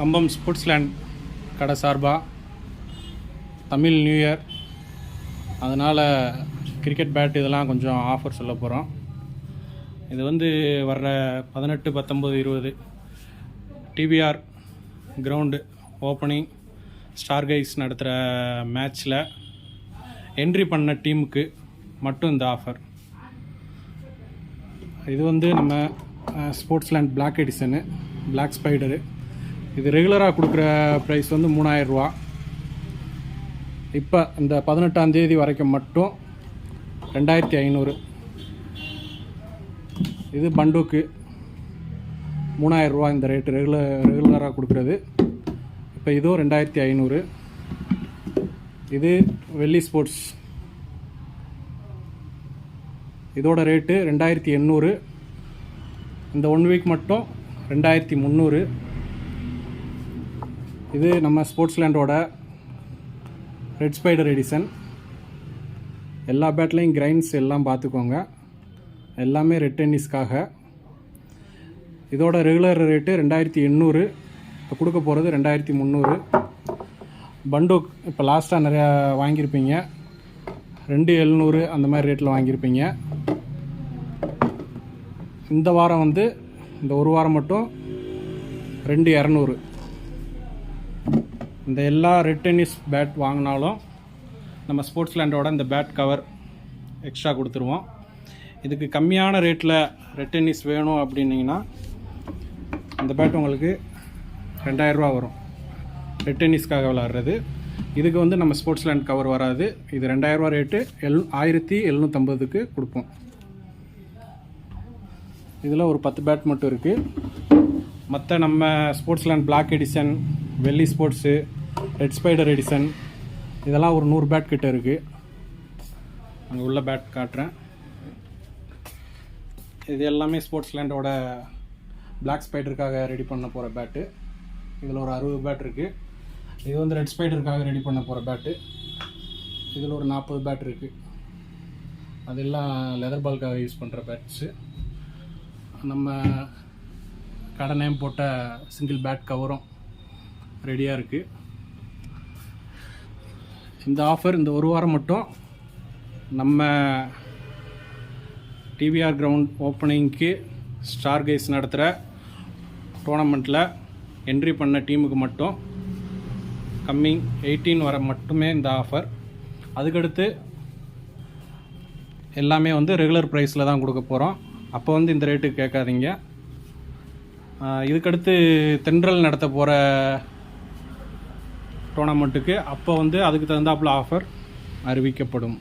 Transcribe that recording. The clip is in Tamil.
கம்பம் ஸ்போர்ட்ஸ் லேண்ட் கடை சார்பாக தமிழ் நியூ இயர், அதனால் கிரிக்கெட் பேட் இதெல்லாம் கொஞ்சம் ஆஃபர் சொல்ல போகிறோம். இது வந்து வர்ற 18, 19, 20 TVR ground opening star guys நடத்துகிற மேட்ச்சில் என்ட்ரி பண்ண டீமுக்கு மட்டும் இந்த ஆஃபர். இது வந்து நம்ம sports land black edition, black spider. இது ரெகுலராக கொடுக்குற ப்ரைஸ் வந்து 3000 ரூபா. இப்போ இந்த 18ஆம் தேதி வரைக்கும் மட்டும் 2500. இது பண்டுக்கு 3000 ரூபா இந்த ரேட்டு ரெகுலராக கொடுக்குறது. இப்போ இதுவும் 2500. இது வெள்ளி ஸ்போர்ட்ஸ், இதோட ரேட்டு 2800. இந்த 1 வீக் மட்டும் 2300. இது நம்ம ஸ்போர்ட்ஸ் லேண்டோட ரெட் ஸ்பைடர் எடிஷன். எல்லா பேட்லேயும் கிரைன்ஸ் எல்லாம் பார்த்துக்கோங்க, எல்லாமே ரெட் டென்னிஸ்க்காக. இதோட ரெகுலர் ரேட்டு 2800. இப்போ கொடுக்க போகிறது 2300. பண்டோக் இப்போ லாஸ்ட்டாக நிறையா வாங்கியிருப்பீங்க, 2700 அந்த மாதிரி ரேட்டில் வாங்கியிருப்பீங்க. இந்த வாரம் வந்து இந்த ஒரு வாரம் மட்டும் 2200. இந்த எல்லா ரெட் டென்னிஸ் பேட் வாங்கினாலும் நம்ம ஸ்போர்ட்ஸ் லேண்டோட இந்த பேட் கவர் எக்ஸ்ட்ரா கொடுத்துருவோம். இதுக்கு கம்மியான ரேட்டில் ரெட் டென்னிஸ் வேணும் அப்படின்னிங்கன்னா இந்த பேட் உங்களுக்கு 2000 ரூபா வரும். ரெட் டென்னிஸ்க்காக விளாட்றது. இதுக்கு வந்து நம்ம ஸ்போர்ட்ஸ் லேண்ட் கவர் வராது. இது 2000 ரூபா ரேட்டு 1750க்கு கொடுப்போம். இதில் ஒரு 10 பேட் மட்டும் இருக்குது. மற்ற நம்ம ஸ்போர்ட்ஸ் லேண்ட் பிளாக் எடிஷன், வெள்ளி ஸ்போர்ட்ஸு, ரெட் ஸ்பைடர் எடிஷன் இதெல்லாம் ஒரு 100 பேட் கிட்ட இருக்குது. அங்கே உள்ள பேட் காட்டுறேன். இது எல்லாமே ஸ்போர்ட்ஸ் லேண்டோட பிளாக் ஸ்பைடருக்காக ரெடி பண்ண போகிற பேட்டு. இதில் ஒரு 60 பேட் இருக்குது. இது வந்து ரெட் ஸ்பைடருக்காக ரெடி பண்ண போகிற பேட்டு. இதில் ஒரு 40 பேட் இருக்குது. அதெல்லாம் லெதர் பால்க்காக யூஸ் பண்ணுற பேட்ஸு. நம்ம கடை நேம் போட்ட சிங்கிள் பேட் கவரும் ரெடியாக இருக்குது. இந்த ஆஃபர் இந்த ஒரு வாரம் மட்டும் நம்ம டிவிஆர் கிரவுண்ட் ஓப்பனிங்க்கு ஸ்டார் கைஸ் நடத்துகிற டோர்னமெண்ட்டில் என்ட்ரி பண்ண டீமுக்கு மட்டும் கம்மிங் 18 வர மட்டுமே இந்த ஆஃபர். அதுக்கடுத்து எல்லாமே வந்து ரெகுலர் ப்ரைஸில் தான் கொடுக்க போகிறோம். அப்போ வந்து இந்த ரேட்டுக்கு கேட்காதீங்க. இதுக்கடுத்து தென்றல் நடத்த போகிற டோர்னமெண்ட்டுக்கு அப்போ வந்து அதுக்கு தகுந்தாப்புல ஆஃபர் அறிவிக்கப்படும்.